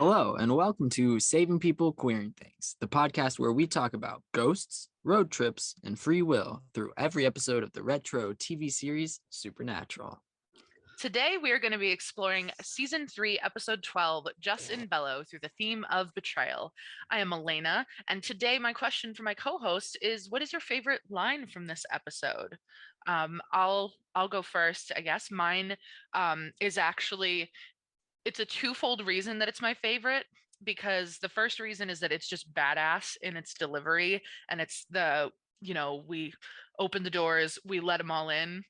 Hello, and welcome to Saving People, Queering Things, the podcast where we talk about ghosts, road trips, and free will through every episode of the retro TV series Supernatural. Today, we are going to be exploring Season 3, Episode 12, Just in Bello, through the theme of betrayal. I am Elayna, and today my question for my co-host is, what is your favorite line from this episode? I'll go first, I guess. Mine is actually, it's a twofold reason that it's my favorite, because the first reason is that it's just badass in its delivery, and it's we open the doors, we let them all in.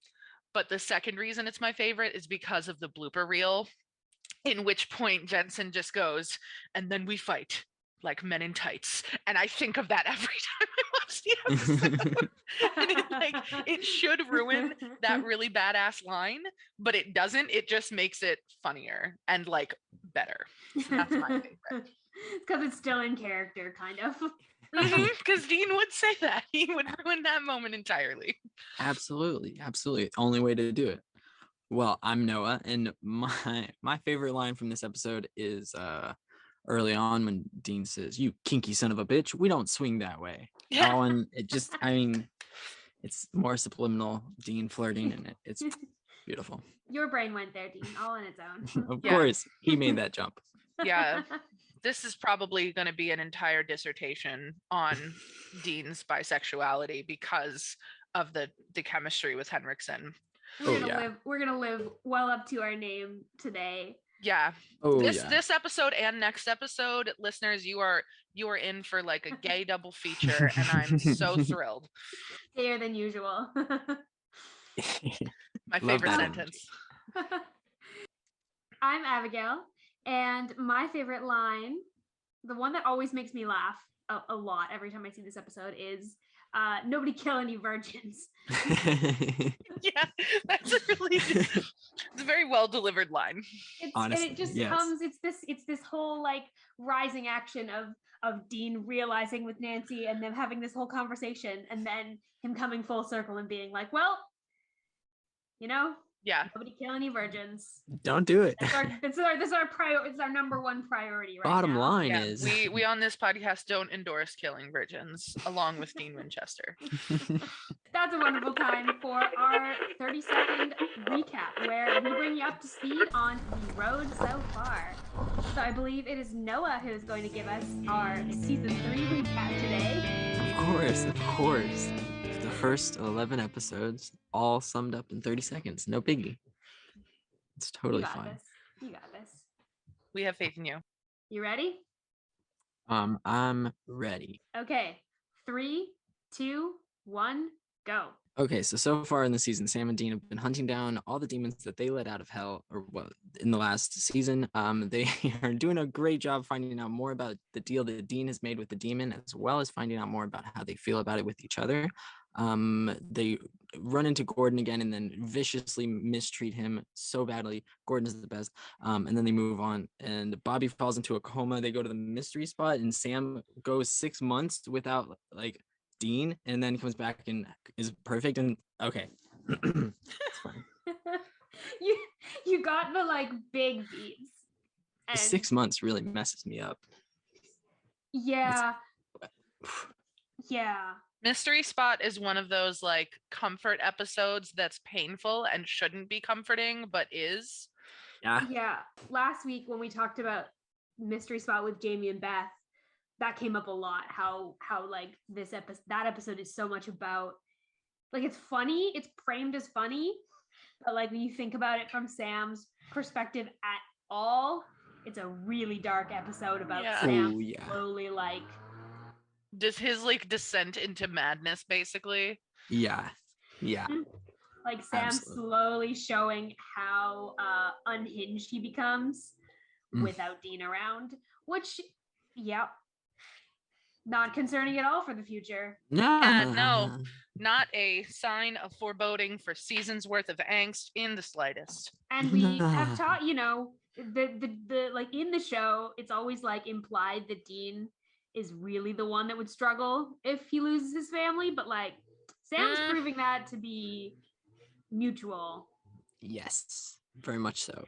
But the second reason it's my favorite is because of the blooper reel, in which point Jensen just goes, and then we fight like men in tights. And I think of that every time I watch the episode. And it should ruin that really badass line, but it doesn't. It just makes it funnier and like better. That's my favorite. It's because it's still in character, kind of. Because Dean would say that. He would ruin that moment entirely. Absolutely. Only way to do it. Well, I'm Noah, and my favorite line from this episode is early on when Dean says, "You kinky son of a bitch, we don't swing that way." Yeah. Oh, and it just, it's more subliminal Dean flirting, and it's beautiful. Your brain went there, Dean, all on its own. Of course, he made that jump. Yeah. This is probably going to be an entire dissertation on Dean's bisexuality because of the chemistry with Henriksen. We're gonna live well up to our name today. Yeah. This episode and next episode, listeners, you are in for like a gay double feature, and I'm so thrilled. Gayer than usual. My favorite sentence. I'm Abigail. And my favorite line, the one that always makes me laugh a lot every time I see this episode, is nobody kill any virgins. Yeah, that's it's a very well delivered line. Honestly, and it just comes, it's this whole like rising action of Dean realizing with Nancy and them having this whole conversation, and then him coming full circle and being like, well, yeah, nobody kill any virgins. Don't do it. It's our number one priority right Bottom now. line is we on this podcast don't endorse killing virgins, along with Dean Winchester. That's a wonderful time for our 30-second recap, where we bring you up to speed on the road so far. So I believe it is Noah who is going to give us our season 3 recap today. Of course. The first 11 episodes all summed up in 30 seconds. No biggie. It's totally fine. You got this. We have faith in you. You ready? I'm ready. Okay. 3, 2, 1, go. Okay, so far in the season, Sam and Dean have been hunting down all the demons that they let out of hell, in the last season. They are doing a great job finding out more about the deal that Dean has made with the demon, as well as finding out more about how they feel about it with each other. They run into Gordon again and then viciously mistreat him so badly. Gordon is the best. And then they move on, and Bobby falls into a coma. They go to the mystery spot, and Sam goes 6 months without like Dean, and then comes back and is perfect. And okay. It's fine. you got the like big beats. And 6 months really messes me up. Yeah. Mystery Spot is one of those like comfort episodes that's painful and shouldn't be comforting, but is. Yeah. Last week when we talked about Mystery Spot with Jamie and Beth, that came up a lot. How like that episode is so much about, like, it's funny, it's framed as funny, but like when you think about it from Sam's perspective at all, it's a really dark episode about Sam slowly like. Does his like descent into madness, basically? Yeah. Like Sam slowly showing how unhinged he becomes without Dean around, which, not concerning at all for the future. No, not a sign of foreboding for seasons worth of angst in the slightest. And we have taught, the like in the show, it's always like implied that Dean is really the one that would struggle if he loses his family, but like Sam's proving that to be mutual. Yes, very much so.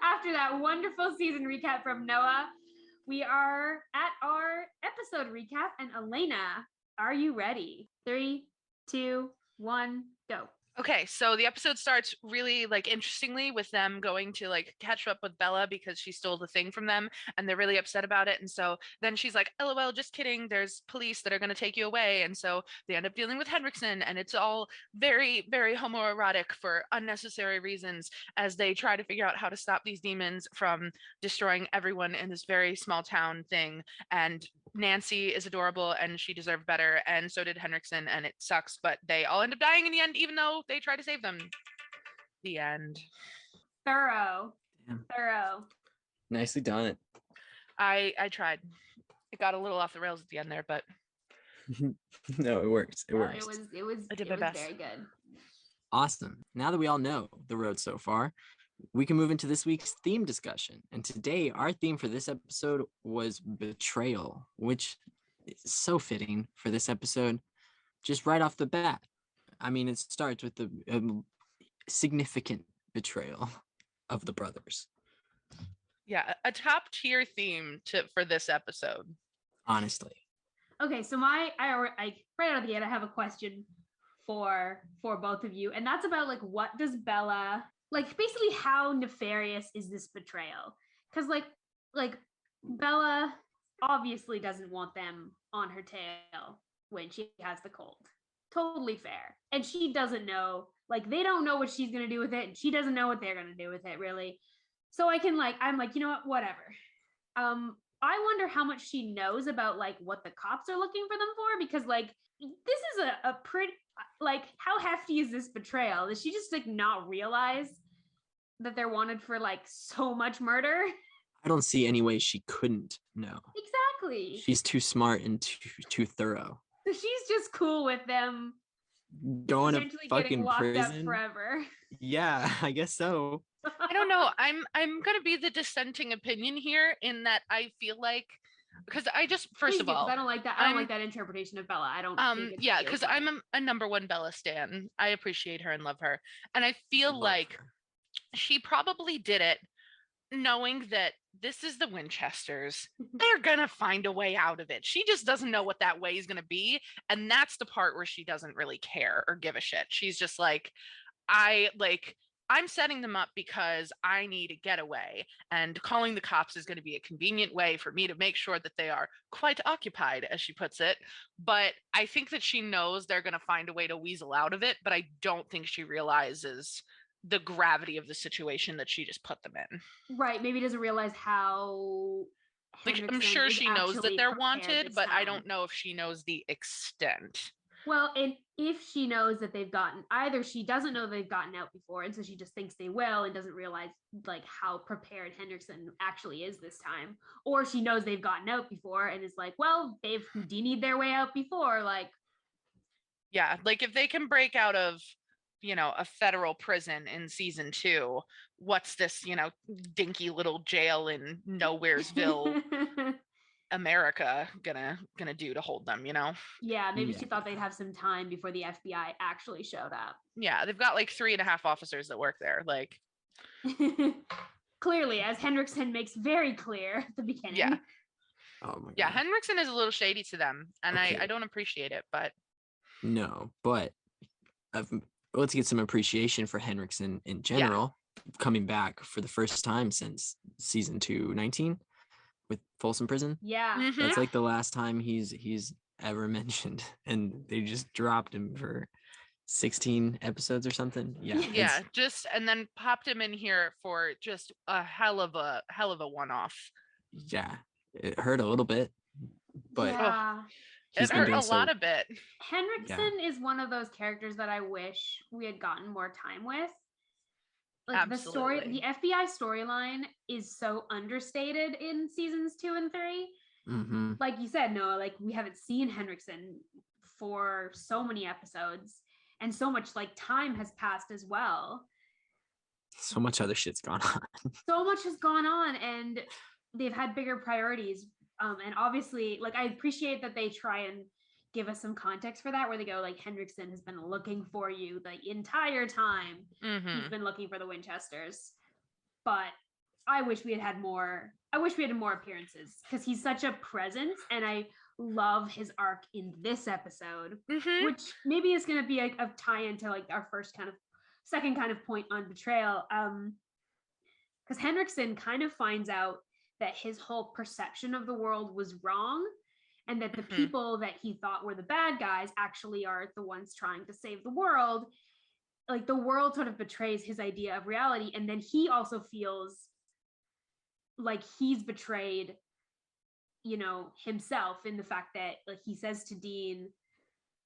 After that wonderful season recap from Noah, we are at our episode recap. And Elayna, are you ready? 3, 2, 1, go. Okay, so the episode starts really like interestingly with them going to like catch up with Bella because she stole the thing from them and they're really upset about it. And so then she's like, LOL, just kidding. There's police that are going to take you away. And so they end up dealing with Henriksen and it's all very, very homoerotic for unnecessary reasons as they try to figure out how to stop these demons from destroying everyone in this very small town thing. And Nancy is adorable and she deserved better, and so did Henriksen, and it sucks, but they all end up dying in the end, even though they try to save them. The end. Thorough. Damn. Thorough. Nicely done. I tried. It got a little off the rails at the end there, but No, it worked. It No, worked. it was I did my best. very good. Awesome. Now that we all know the road so far, we can move into this week's theme discussion. And today, our theme for this episode was betrayal, which is so fitting for this episode, just right off the bat. I mean, it starts with the significant betrayal of the brothers. yeah, a top tier theme for this episode. Honestly. Okay, so I right out of the gate, I have a question for both of you, and that's about like what does Bella like? Basically, how nefarious is this betrayal? Because like Bella obviously doesn't want them on her tail when she has the cold. Totally fair, and she doesn't know. Like they don't know what she's gonna do with it, and she doesn't know what they're gonna do with it, really. So I'm like, you know what, whatever. I wonder how much she knows about like what the cops are looking for them for, because like this is a pretty like how hefty is this betrayal? Does she just like not realize that they're wanted for like so much murder? I don't see any way she couldn't know. Exactly. She's too smart and too thorough. So she's just cool with them Going to potentially getting fucking locked up prison. forever. Yeah, I guess so. I don't know. I'm gonna be the dissenting opinion here in that I feel like because I just first Please of do, 'cause all I don't like that. I don't like that interpretation of Bella. I don't. Think it yeah, feels because right. I'm a number one Bella stan. I appreciate her and love her, and I feel Love like her. she probably did it knowing that this is the Winchesters. They're gonna find a way out of it. She just doesn't know what that way is gonna be, and that's the part where she doesn't really care or give a shit. She's just like, I'm setting them up because I need a getaway, and calling the cops is going to be a convenient way for me to make sure that they are quite occupied, as she puts it. But I think that she knows they're going to find a way to weasel out of it, but I don't think she realizes the gravity of the situation that she just put them in. Right. Maybe doesn't realize how. Like, I'm Henriksen sure is she knows that actually they're prepared wanted, this but I time. don't know if she knows the extent. Well, and if she knows that they've gotten either she doesn't know they've gotten out before, and so she just thinks they will and doesn't realize like how prepared Henriksen actually is this time, or she knows they've gotten out before and is like, well, they've Houdini'd their way out before, like. Yeah, like if they can break out of, a federal prison in season 2, what's this, dinky little jail in Nowheresville, America gonna do to hold them, Yeah, maybe Yeah. she thought they'd have some time before the FBI actually showed up. Yeah, they've got like 3.5 officers that work there. Like, clearly, as Henriksen makes very clear at the beginning. Yeah. Oh my yeah, god. Henriksen is a little shady to them, and Okay. I don't appreciate it, but No, but let's get some appreciation for Henriksen in general, coming back for the first time since season 219 with Folsom Prison. Yeah. Mhm. That's like the last time he's ever mentioned, and they just dropped him for 16 episodes or something. Yeah. yeah, just and then popped him in here for just a hell of a one-off. Yeah, it hurt a little bit, but yeah. he's It been hurt doing a so. lot of bit. Henriksen is one of those characters that I wish we had gotten more time with. Like the Absolutely. FBI storyline is so understated in seasons 2 and 3. Mm-hmm. Like you said, Noah, like we haven't seen Henriksen for so many episodes, and so much like time has passed as well. So much other shit's gone on. So much has gone on, and they've had bigger priorities. And obviously, like I appreciate that they try and give us some context for that, where they go like Henriksen has been looking for you the entire time. Mhm. He's been looking for the Winchesters, but I wish we had more appearances because he's such a presence, and I love his arc in this episode, which maybe is going to be a tie-in to like our second kind of point on Betrayal. Because Henriksen kind of finds out that his whole perception of the world was wrong, and that the people that he thought were the bad guys actually are the ones trying to save the world. Like the world sort of betrays his idea of reality, and then he also feels like he's betrayed, himself, in the fact that like he says to Dean,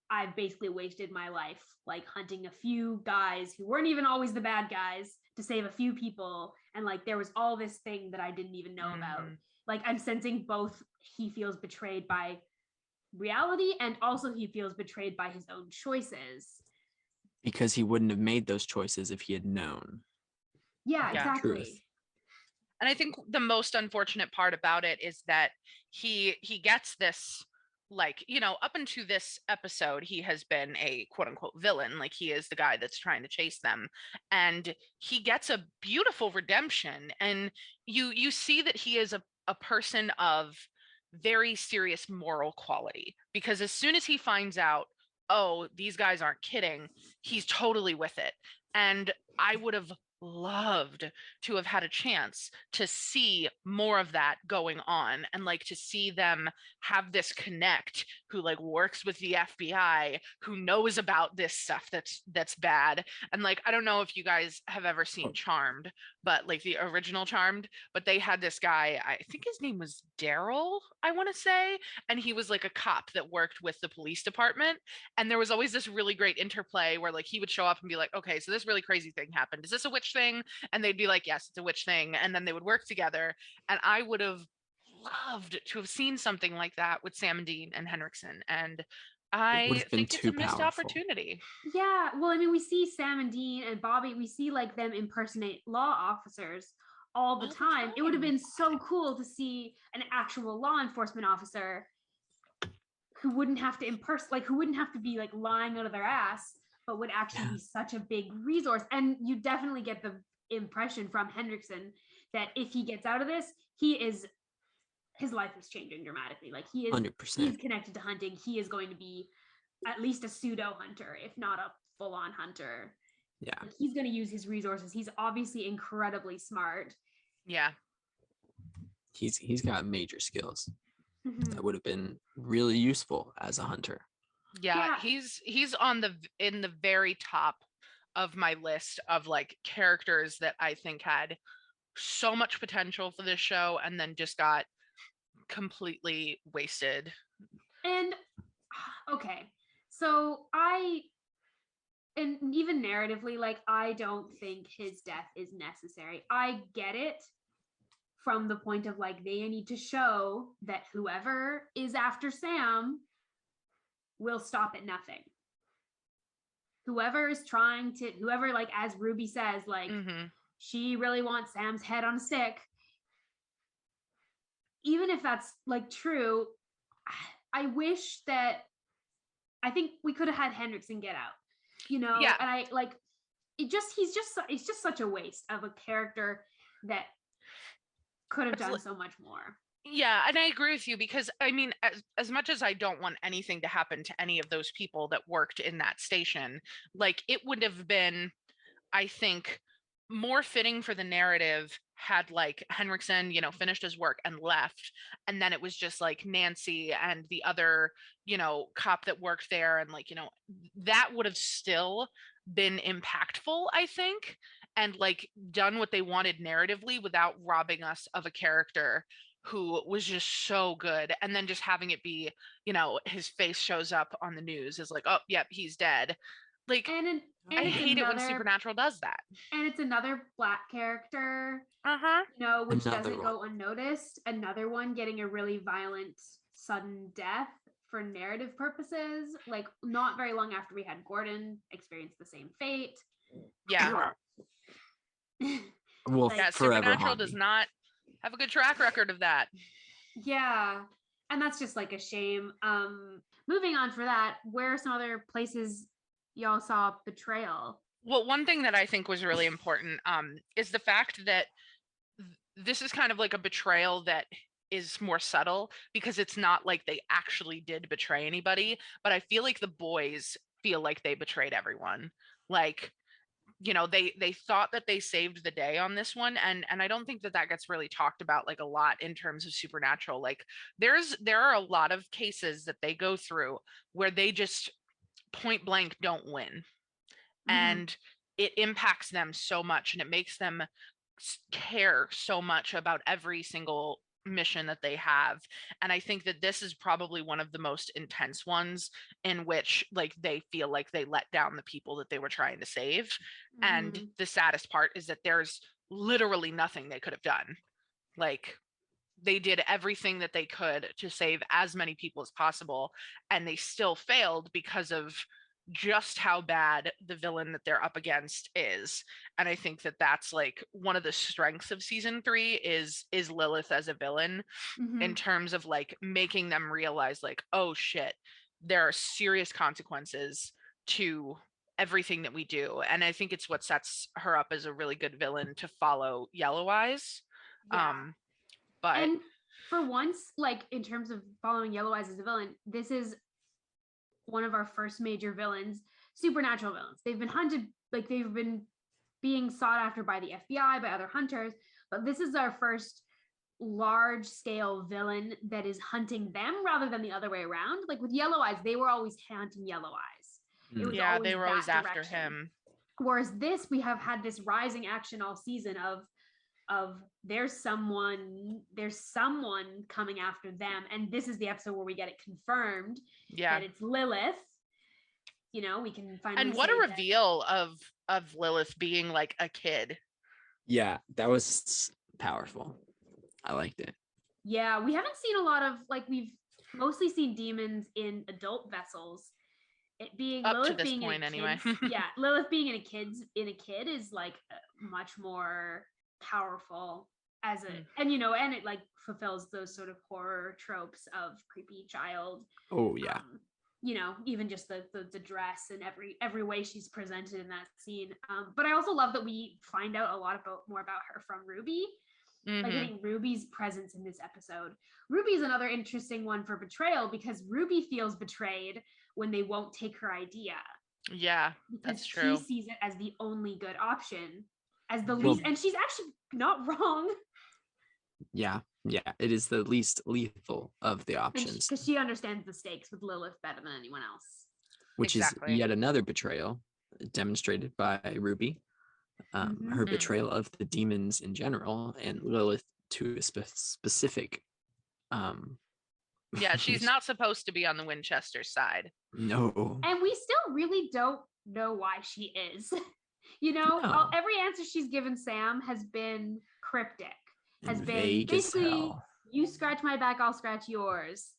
I've basically wasted my life like hunting a few guys who weren't even always the bad guys to save a few people, and like there was all this thing that I didn't even know about. Like I'm sensing both he feels betrayed by reality, and also he feels betrayed by his own choices. Because he wouldn't have made those choices if he had known. Yeah, exactly. Truth. And I think the most unfortunate part about it is that he gets this, like, up into this episode, he has been a quote unquote villain. Like he is the guy that's trying to chase them. And he gets a beautiful redemption. And you see that he is a person of very serious moral quality, because as soon as he finds out, oh, these guys aren't kidding, he's totally with it. And I would have loved to have had a chance to see more of that going on, and like to see them have this connect, who like works with the FBI, who knows about this stuff that's bad. And like I don't know if you guys have ever seen Charmed, but like the original Charmed, but they had this guy, I think his name was Daryl, I want to say, and he was like a cop that worked with the police department. And there was always this really great interplay where like he would show up and be like, okay, so this really crazy thing happened, is this a witch thing? And they'd be like, yes, it's a witch thing. And then they would work together. And I would have loved to have seen something like that with Sam and Dean and Henriksen. And I think it's a missed opportunity. Yeah, well, I mean, we see Sam and Dean and Bobby, we see like them impersonate law officers all the time. It would have been so cool to see an actual law enforcement officer who wouldn't have to who wouldn't have to be like lying out of their ass, but would actually be such a big resource. And you definitely get the impression from Henriksen that if he gets out of this, his life is changing dramatically. Like he is 100%. He's connected to hunting. He is going to be at least a pseudo hunter, if not a full-on hunter. Yeah. Like he's going to use his resources. He's obviously incredibly smart. Yeah. He's got major skills that would have been really useful as a hunter. Yeah. He's in the very top of my list of like characters that I think had so much potential for this show and then just got completely wasted. And okay, so and even narratively, like I don't think his death is necessary. I get it from the point of like they need to show that whoever is after Sam will stop at nothing. Whoever like as Ruby says, like she really wants Sam's head on a stick. Even if that's like true, I wish that I think we could have had Henriksen get out, Yeah. And I like it's just such a waste of a character that could have done so much more. Yeah, and I agree with you, because I mean, as much as I don't want anything to happen to any of those people that worked in that station, like it would have been, I think, more fitting for the narrative had like Henriksen, finished his work and left, and then it was just like Nancy and the other, cop that worked there, and like, that would have still been impactful, I think, and like done what they wanted narratively without robbing us of a character who was just so good. And then just having it be, his face shows up on the news is like, oh, yep, he's dead. Like, and I hate it when Supernatural does that. And it's another Black character, which doesn't go unnoticed. Another one getting a really violent, sudden death for narrative purposes. Like, not very long after we had Gordon experience the same fate. Yeah. Well, like, Supernatural does not have a good track record of that. Yeah. And that's just like a shame. Moving on for that, where are some other places y'all saw Betrayal? Well, one thing that I think was really important is the fact that this is kind of like a betrayal that is more subtle because it's not like they actually did betray anybody, but I feel like the boys feel like they betrayed everyone. Like, they thought that they saved the day on this one, and I don't think that that gets really talked about like a lot in terms of Supernatural. Like there are a lot of cases that they go through where they just point blank don't win, and it impacts them so much, and it makes them care so much about every single mission that they have. And I think that this is probably one of the most intense ones in which like they feel like they let down the people that they were trying to save. And the saddest part is that there's literally nothing they could have done. Like they did everything that they could to save as many people as possible, and they still failed because of just how bad the villain that they're up against is. And I think that that's like one of the strengths of season 3 is Lilith as a villain, in terms of like making them realize like, oh shit, there are serious consequences to everything that we do. And I think it's what sets her up as a really good villain to follow Yellow Eyes. But and for once, like in terms of following Yellow Eyes as a villain, this is one of our first major villains, supernatural villains. They've been hunted, like they've been being sought after by the FBI, by other hunters, but this is our first large scale villain that is hunting them rather than the other way around. Like with Yellow Eyes, they were always hunting Yellow Eyes. It was they were always after direction. him. Whereas this, we have had this rising action all season of there's someone coming after them, and this is the episode where we get it confirmed that it's Lilith. We can finally, and what a reveal of Lilith being like a kid. Yeah, that was powerful. I liked it. Yeah, we haven't seen a lot of, like, we've mostly seen demons in adult vessels. It being up Lilith to this being point anyway. Yeah, Lilith being in a kid is like much more powerful as a and it like fulfills those sort of horror tropes of creepy child. Oh yeah. Even just the dress and every way she's presented in that scene. But I also love that we find out a lot more about her from Ruby. Like I think Ruby's presence in this episode. Ruby's another interesting one for betrayal because Ruby feels betrayed when they won't take her idea. Yeah, that's true. She sees it as the only good option, as the least, and she's actually not wrong. Yeah, it is the least lethal of the options. Because she understands the stakes with Lilith better than anyone else. Which is yet another betrayal demonstrated by Ruby. Her betrayal of the demons in general, and Lilith to a specific. Yeah, she's not supposed to be on the Winchester side. No. And we still really don't know why she is. Every answer she's given Sam has been cryptic. Has been basically, you scratch my back, I'll scratch yours.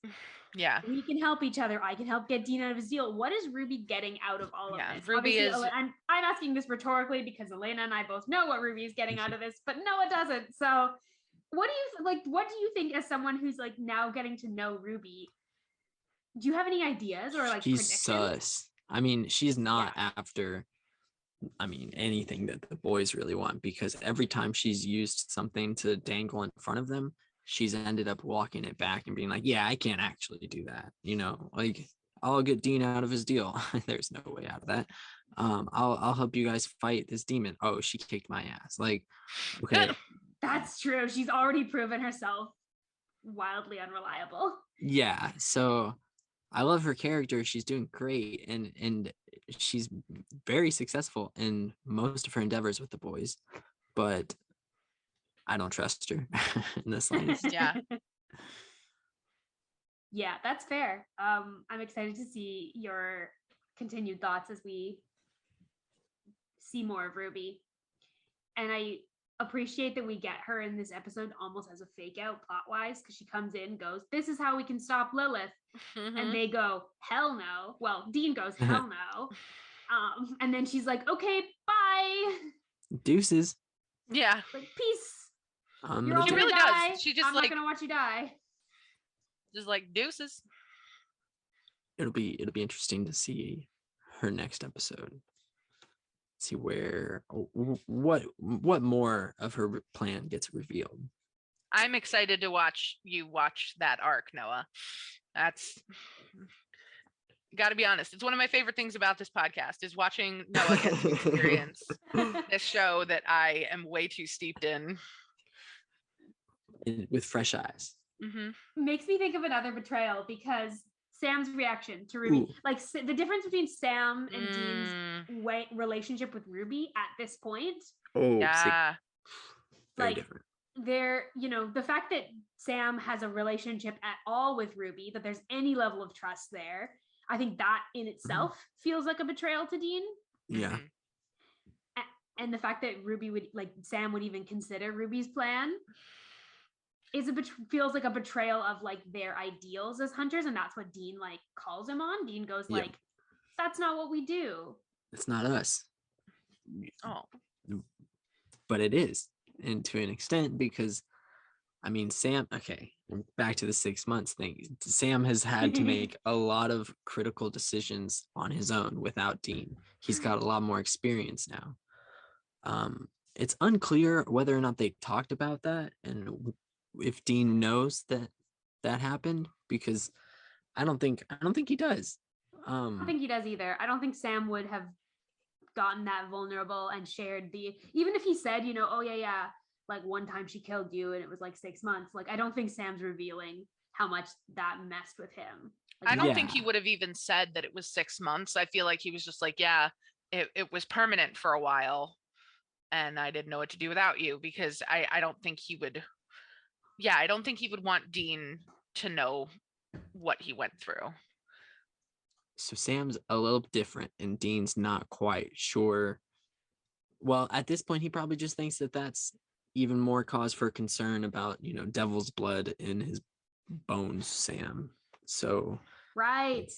Yeah. We can help each other. I can help get Dean out of his deal. What is Ruby getting out of all of this? Ruby is. I'm asking this rhetorically because Elayna and I both know what Ruby is getting out of this, but Noah doesn't. So, what do you think as someone who's like now getting to know Ruby? Do you have any ideas or like she's predictions? Sus. I mean, she's not after. I mean, anything that the boys really want, because every time she's used something to dangle in front of them, she's ended up walking it back and being like, yeah, I can't actually do that. Like I'll get Dean out of his deal. There's no way out of that. I'll help you guys fight this demon. Oh, she kicked my ass. Like, okay. That's true. She's already proven herself wildly unreliable. Yeah. So I love her character. She's doing great. And she's very successful in most of her endeavors with the boys, but I don't trust her in the slightest. Yeah, that's fair. I'm excited to see your continued thoughts as we see more of Ruby. And I appreciate that we get her in this episode almost as a fake out plot wise, because she comes in, goes, this is how we can stop Lilith. And they go, hell no. Well, Dean goes, hell no. And then she's like, okay, bye. Deuces. Yeah. Like, peace. She really does. She just I'm not gonna watch you die. Just like deuces. It'll be interesting to see her next episode. see what more of her plan gets revealed. I'm excited to watch that arc, Noah. That's got to be honest. It's one of my favorite things about this podcast is watching Noah get to experience this show that I am way too steeped in. With fresh eyes. Mm-hmm. Makes me think of another betrayal because Sam's reaction to Ruby, like the difference between Sam and Dean's relationship with Ruby at this point. Oh, yeah, very like different. There, the fact that Sam has a relationship at all with Ruby, that there's any level of trust there, I think that in itself feels like a betrayal to Dean. Yeah. And the fact that Ruby would, like, Sam would even consider Ruby's plan feels like a betrayal of like their ideals as hunters, and that's what Dean like calls him on. Dean goes like, that's not what we do. It's not us. Oh. But it is, and to an extent, because I mean, Sam, okay, back to the 6 months thing. Sam has had to make a lot of critical decisions on his own without Dean. He's got a lot more experience now. It's unclear whether or not they talked about that and if Dean knows that happened, because I don't think he does. I don't think he does either. I don't think Sam would have gotten that vulnerable and shared even if he said, oh yeah, like one time she killed you and it was like 6 months. Like, I don't think Sam's revealing how much that messed with him. Like, I don't think he would have even said that it was 6 months. I feel like he was just like, yeah, it was permanent for a while and I didn't know what to do without you, because I don't think he would. Yeah, I don't think he would want Dean to know what he went through. So Sam's a little different and Dean's not quite sure. Well, at this point, he probably just thinks that that's even more cause for concern about, devil's blood in his bones, Sam. So. Right.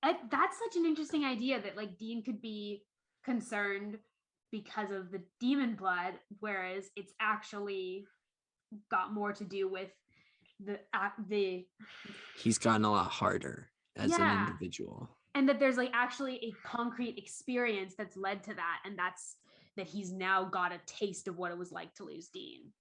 That's such an interesting idea that like Dean could be concerned because of the demon blood, whereas it's actually got more to do with the he's gotten a lot harder as an individual, and that there's like actually a concrete experience that's led to that, and that's that he's now got a taste of what it was like to lose Dean.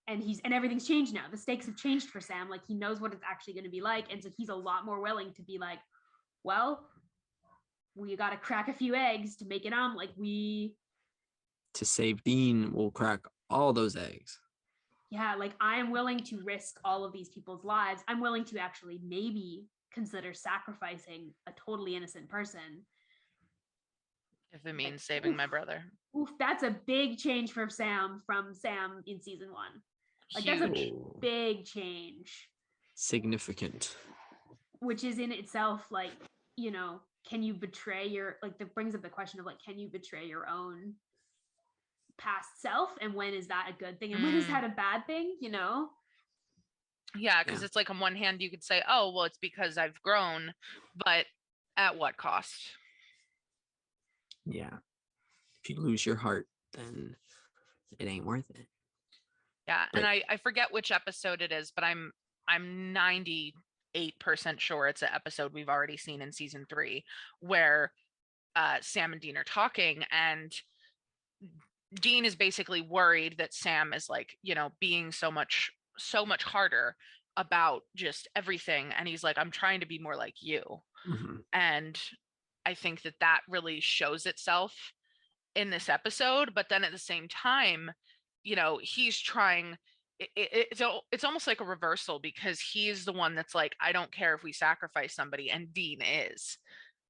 And everything's changed now. The stakes have changed for Sam. Like, he knows what it's actually going to be like, and so he's a lot more willing to be like, well, we got to crack a few eggs to make an omelet. To save Dean, we'll crack all those eggs. Yeah, like, I am willing to risk all of these people's lives. I'm willing to actually maybe consider sacrificing a totally innocent person. If it means saving my brother. Oof, that's a big change for Sam from Sam in season 1. Like, that's a big change. Significant. Which is in itself, like, can you betray that brings up the question of, like, can you betray your own past self? And when is that a good thing? And when is that a bad thing, Yeah, because it's like on one hand, you could say, oh, well, it's because I've grown, but at what cost? Yeah. If you lose your heart, then it ain't worth it. Yeah, and I forget which episode it is, but I'm 98% sure it's an episode we've already seen in season 3 where Sam and Dean are talking, and Dean is basically worried that Sam is like, being so much harder about just everything, and he's like, I'm trying to be more like you. And I think that really shows itself in this episode, but then at the same time, he's trying. It's almost like a reversal, because he's the one that's like, I don't care if we sacrifice somebody, and Dean is.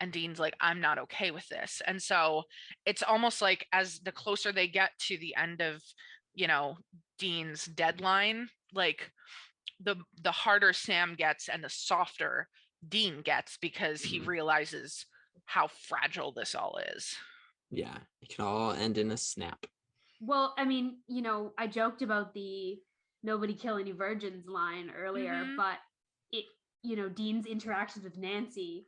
And Dean's like, I'm not okay with this. And so it's almost like as the closer they get to the end of, Dean's deadline, like the harder Sam gets and the softer Dean gets, because he realizes how fragile this all is. Yeah, it can all end in a snap. Well, I mean, I joked about the nobody kill any virgins line earlier, but Dean's interactions with Nancy,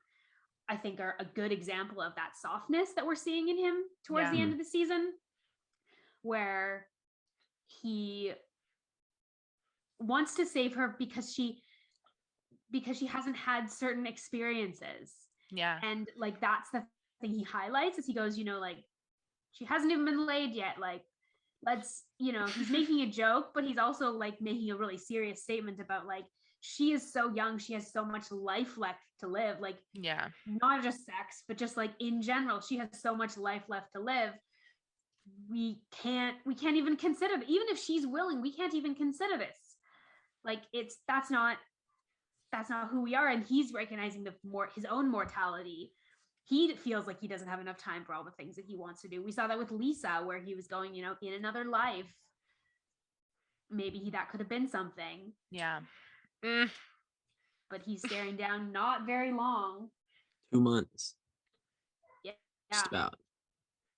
I think, are a good example of that softness that we're seeing in him towards the end of the season, where he wants to save her because she hasn't had certain experiences. Yeah. And like that's the thing he highlights as he goes, you know, like she hasn't even been laid yet, like let's, you know, he's making a joke, but he's also like making a really serious statement about like she is so young, she has so much life left to live, like Yeah. not just sex, but just like in general, she has so much life left to live. We can't even consider, even if she's willing, we can't even consider this. Like that's not who we are. And he's recognizing his own mortality. He feels like he doesn't have enough time for all the things that he wants to do. We saw that with Lisa, where he was going, you know, in another life, maybe that could have been something. Yeah. But he's staring down not very long. 2 months. Yeah. Just about.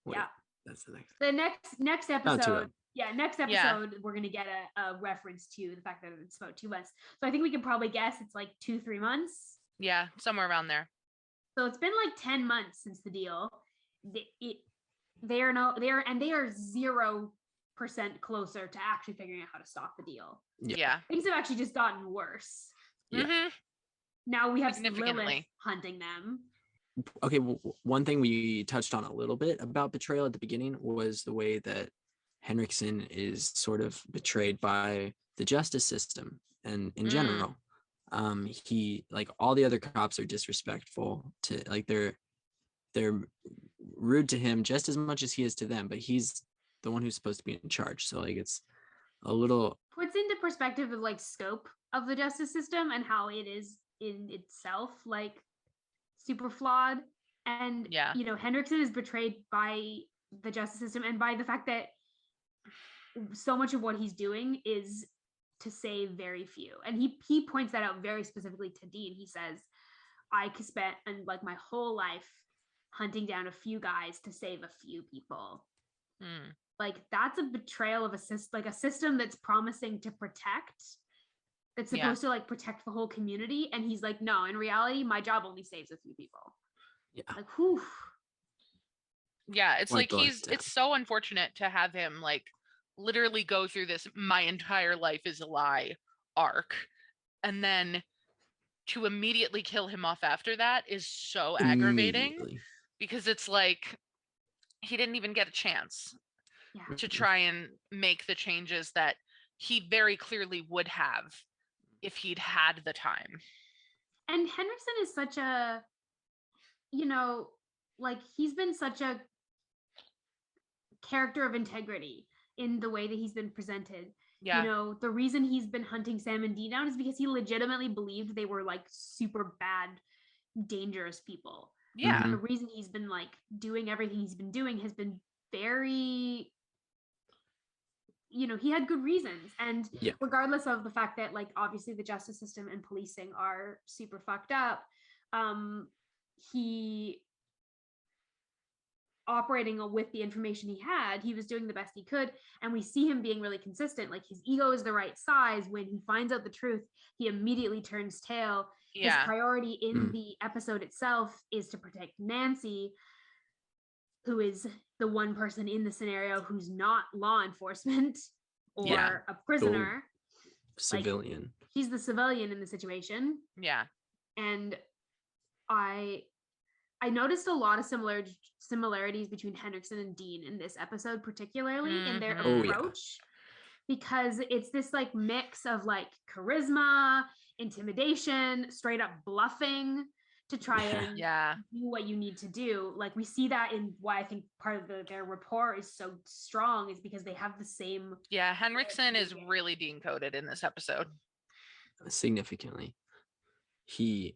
Wait, yeah. That's the next. The next episode. Yeah. Next episode, we're gonna get a reference to the fact that it's about 2 months. So I think we can probably guess it's like 2-3 months. Yeah, somewhere around there. So it's been like 10 months since the deal. They are 0% closer to actually figuring out how to stop the deal. Yeah. Things have actually just gotten worse. Mm-hmm. Now we have Lilith hunting them. Okay, one thing we touched on a little bit about Betrayal at the beginning was the way that Henriksen is sort of betrayed by the justice system and in general. He, like, all the other cops are disrespectful to, like, they're rude to him just as much as he is to them, but he's the one who's supposed to be in charge. So like it's a little puts into perspective of like scope of the justice system and how it is in itself like super flawed. And you know, Henriksen is betrayed by the justice system and by the fact that so much of what he's doing is to save very few. And he points that out very specifically to Dean. He says, I spent like my whole life hunting down a few guys to save a few people. Like that's a betrayal of a system that's promising to protect, that's supposed to like protect the whole community, and he's like, no, in reality my job only saves a few people. Like whew. It's like it's so unfortunate to have him like literally go through this my entire life is a lie arc, and then to immediately kill him off after that is so aggravating, because it's like he didn't even get a chance to try and make the changes that he very clearly would have if he'd had the time. And Henriksen is such a, you know, like he's been such a character of integrity in the way that he's been presented. You know, the reason he's been hunting Sam and Dean down is because he legitimately believed they were like super bad, dangerous people. The reason he's been like doing everything he's been doing has been very, you know, he had good reasons. And regardless of the fact that like obviously the justice system and policing are super fucked up, he operating with the information he was doing the best he could. And we see him being really consistent. Like his ego is the right size. When he finds out the truth, he immediately turns tail. His priority in the episode itself is to protect Nancy, who is the one person in the scenario who's not law enforcement or a prisoner. Civilian. Like, she's the civilian in the situation. And I noticed a lot of similarities between Henriksen and Dean in this episode, particularly in their approach, because it's this like mix of like charisma, intimidation, straight up bluffing to try and do what you need to do. Like we see that in why I think part of their rapport is so strong is because they have the same. Henriksen is really Dean coded in this episode. Significantly. The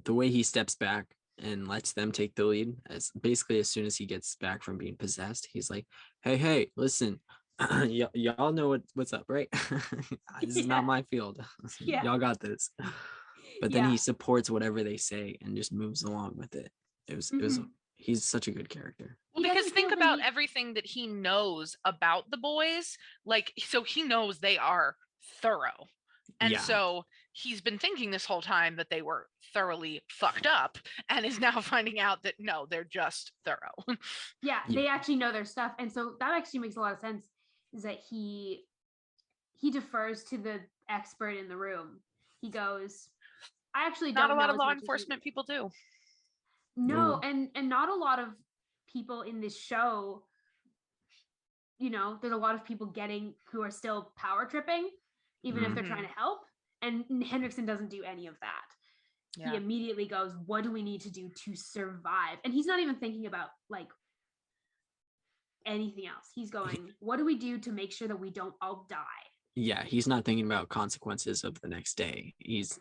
way he steps back and lets them take the lead, as basically as soon as he gets back from being possessed, he's like, hey, listen, y'all know what's up, right? This is not my field. Y'all got this. But then he supports whatever they say and just moves along with it. It was he's such a good character. Well, because think about everything that he knows about the boys. Like, so he knows they are thorough. And so he's been thinking this whole time that they were thoroughly fucked up, and is now finding out that no, they're just thorough. They actually know their stuff. And so that actually makes a lot of sense, is that he defers to the expert in the room. He goes, I actually don't know. Not a lot of law enforcement people do. No, and not a lot of people in this show, you know, there's a lot of people who are still power tripping, even if they're trying to help. And Henriksen doesn't do any of that. Yeah. He immediately goes, what do we need to do to survive? And he's not even thinking about like anything else. He's going, what do we do to make sure that we don't all die? Yeah, he's not thinking about consequences of the next day. He's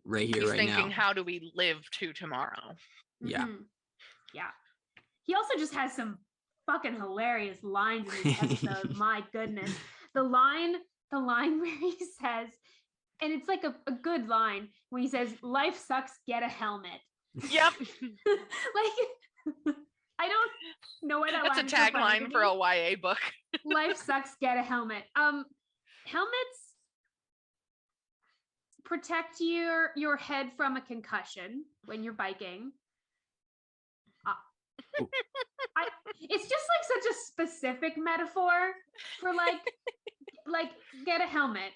right here, right now. He's thinking, how do we live to tomorrow? Yeah. Yeah. He also just has some fucking hilarious lines in this episode. My goodness. The line where he says, and it's like a good line when he says, life sucks, get a helmet. Yep. Like, I don't know what that That's line is. That's a tagline for a YA book. Life sucks, get a helmet. Helmets protect your head from a concussion when you're biking. It's just like such a specific metaphor for like get a helmet.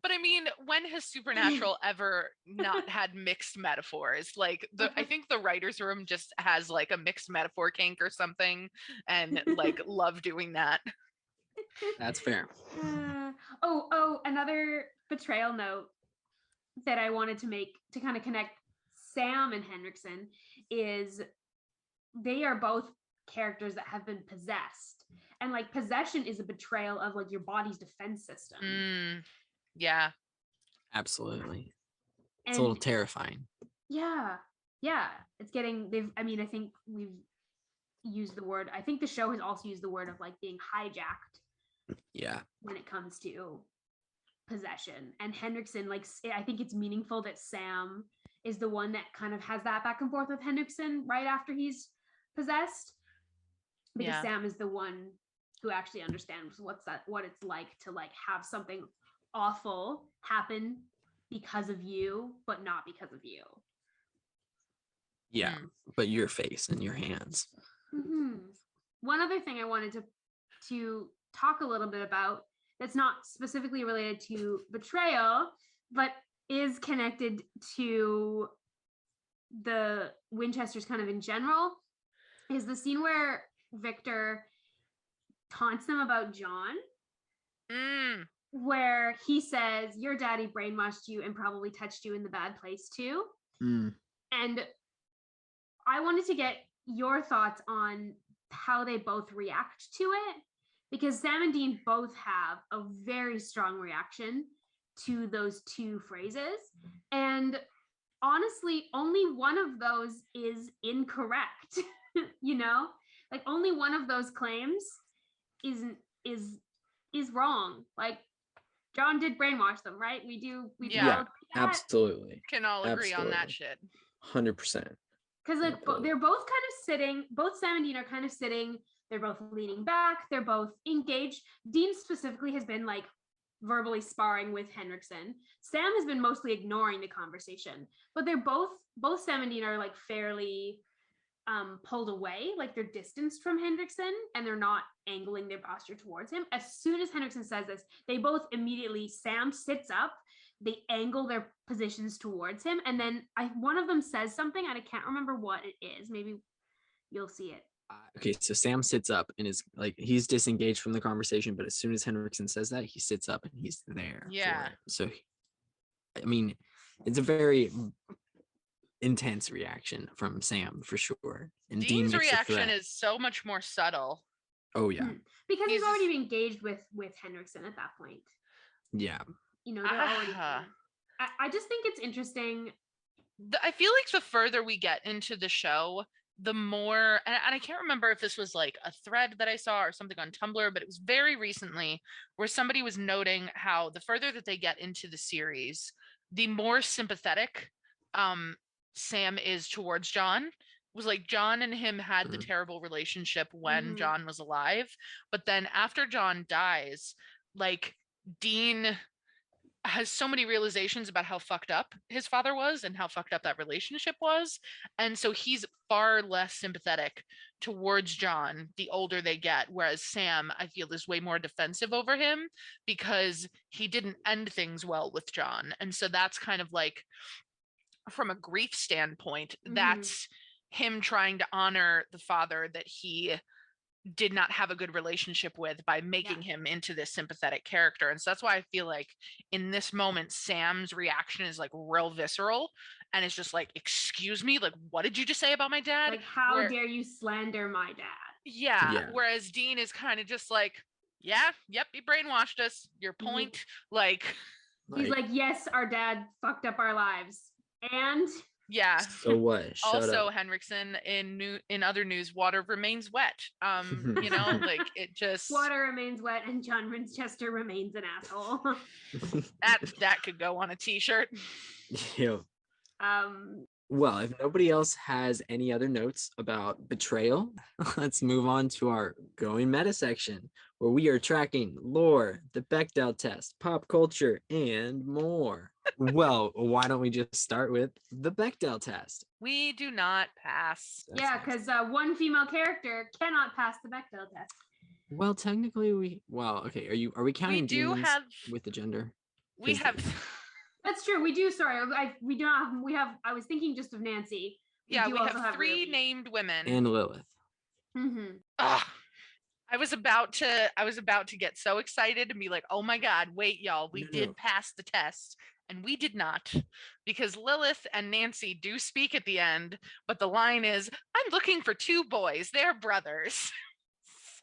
But I mean, when has Supernatural ever not had mixed metaphors? Like I think the writer's room just has like a mixed metaphor kink or something, and like love doing that. That's fair. Another betrayal note that I wanted to make to kind of connect Sam and Henriksen is they are both characters that have been possessed, and like possession is a betrayal of like your body's defense system. Yeah, absolutely. It's a little terrifying. Yeah, it's getting I think we've used the word, I think the show has also used the word of like being hijacked. Yeah, when it comes to possession. And Henriksen, like, I think it's meaningful that Sam is the one that kind of has that back and forth with Henriksen right after he's possessed, because Sam is the one who actually understands what it's like to like have something awful happen because of you, but not because of you. Yeah, but your face and your hands. One other thing I wanted to talk a little bit about that's not specifically related to betrayal, but is connected to the Winchesters kind of in general, is the scene where Victor taunts them about John, where he says, your daddy brainwashed you and probably touched you in the bad place too. And I wanted to get your thoughts on how they both react to it, because Sam and Dean both have a very strong reaction to those two phrases. And honestly, only one of those is incorrect. You know, like only one of those claims is wrong. Like John did brainwash them, right? We do. Yeah, absolutely. Can all agree on that shit. 100%. Because like they're both kind of sitting. Both Sam and Dean are kind of sitting. They're both leaning back. They're both engaged. Dean specifically has been like verbally sparring with Henriksen. Sam has been mostly ignoring the conversation, but they're both Sam and Dean are like fairly pulled away, like they're distanced from Henriksen and they're not angling their posture towards him. As soon as Henriksen says this, they both immediately, Sam sits up, they angle their positions towards him, and then one of them says something and I can't remember what it is. Maybe you'll see it. Okay, so Sam sits up and is like, he's disengaged from the conversation, but as soon as Henriksen says that, he sits up and he's there. Yeah. So, I mean, it's a very intense reaction from Sam for sure. And Dean's reaction is so much more subtle. Oh yeah. Because he's already engaged with Henriksen at that point. Yeah. You know, they're already. I just think it's interesting. I feel like the further we get into the show, the more, and I can't remember if this was like a thread that I saw or something on Tumblr, but it was very recently where somebody was noting how the further that they get into the series, the more sympathetic Sam is towards John. It was like John and him had the terrible relationship when John was alive, but then after John dies, like Dean has so many realizations about how fucked up his father was and how fucked up that relationship was. And so he's far less sympathetic towards John the older they get. Whereas Sam, I feel, is way more defensive over him because he didn't end things well with John. And so that's kind of like, from a grief standpoint, that's him trying to honor the father that he did not have a good relationship with by making him into this sympathetic character. And so that's why I feel like in this moment, Sam's reaction is like real visceral and it's just like, excuse me, like, what did you just say about my dad? Like, how dare you slander my dad? Yeah. Whereas Dean is kind of just like, yeah, yep, you brainwashed us. Your point, like he's like, yes, our dad fucked up our lives. And yeah. So what? Shut also, up. Henriksen, in other news, water remains wet. You know, like it just water remains wet, and John Winchester remains an asshole. that could go on a t-shirt. Yeah. Well, if nobody else has any other notes about Betrayal, let's move on to our Going Meta section, where we are tracking lore, the Bechdel test, pop culture, and more. Well, why don't we just start with the Bechdel test? We do not pass. Because one female character cannot pass the Bechdel test. Well, technically okay. Are we counting demons with the gender? We have That's true. We do. Sorry, we do not. We have. I was thinking just of Nancy. We have 3 named women and Lilith. I was about to get so excited and be like, "Oh my God, wait, y'all, we did pass the test." And we did not, because Lilith and Nancy do speak at the end, but the line is, "I'm looking for 2 boys. They're brothers."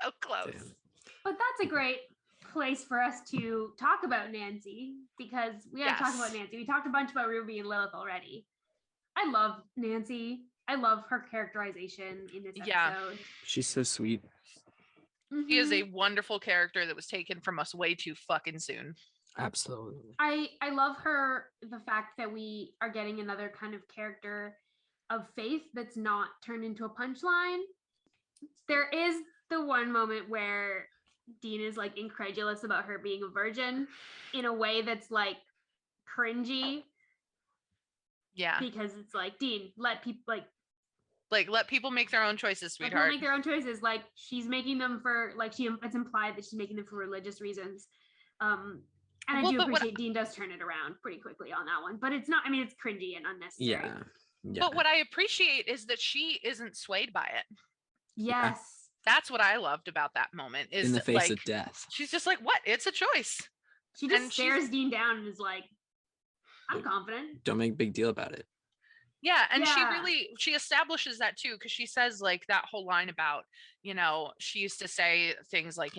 So close. Damn. But that's a great place for us to talk about Nancy, because we have to talk about Nancy. We talked a bunch about Ruby and Lilith already. I love Nancy. I love her characterization in this episode. She's so sweet. She is a wonderful character that was taken from us way too fucking soon. Absolutely. I love the fact that we are getting another kind of character of faith that's not turned into a punchline. There is the one moment where Dean is like incredulous about her being a virgin in a way that's like cringy. Yeah. Because it's like, Dean, let people let people make their own choices, sweetheart. Let people make their own choices. Like, she's making them for it's implied that she's making them for religious reasons. And I do appreciate Dean does turn it around pretty quickly on that one, but it's not. I mean, it's cringy and unnecessary. Yeah. But what I appreciate is that she isn't swayed by it. Yes. That's what I loved about that moment. Is in the face of death. She's just like, what? It's a choice. She just stares Dean down and is like, I'm confident. Don't make a big deal about it. Yeah, and she establishes that too, because she says like that whole line about, she used to say things like,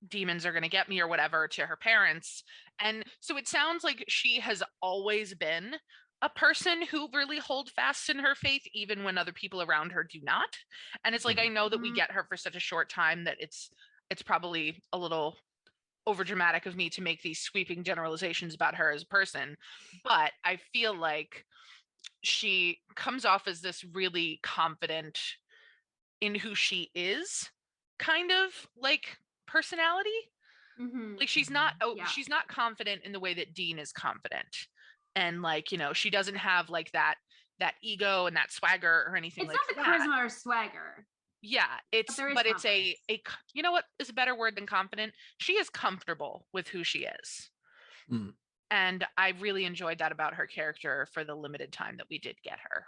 demons are going to get me or whatever to her parents. And so it sounds like she has always been a person who really hold fast in her faith, even when other people around her do not. And it's like, I know that we get her for such a short time that it's probably a little overdramatic of me to make these sweeping generalizations about her as a person, but I feel like she comes off as this really confident in who she is kind of like personality. Like she's not confident in the way that Dean is confident, and like she doesn't have like that ego and that swagger or anything. It's like not the charisma or swagger. Yeah, it's a you know what is a better word than confident? She is comfortable with who she is. And I really enjoyed that about her character for the limited time that we did get her.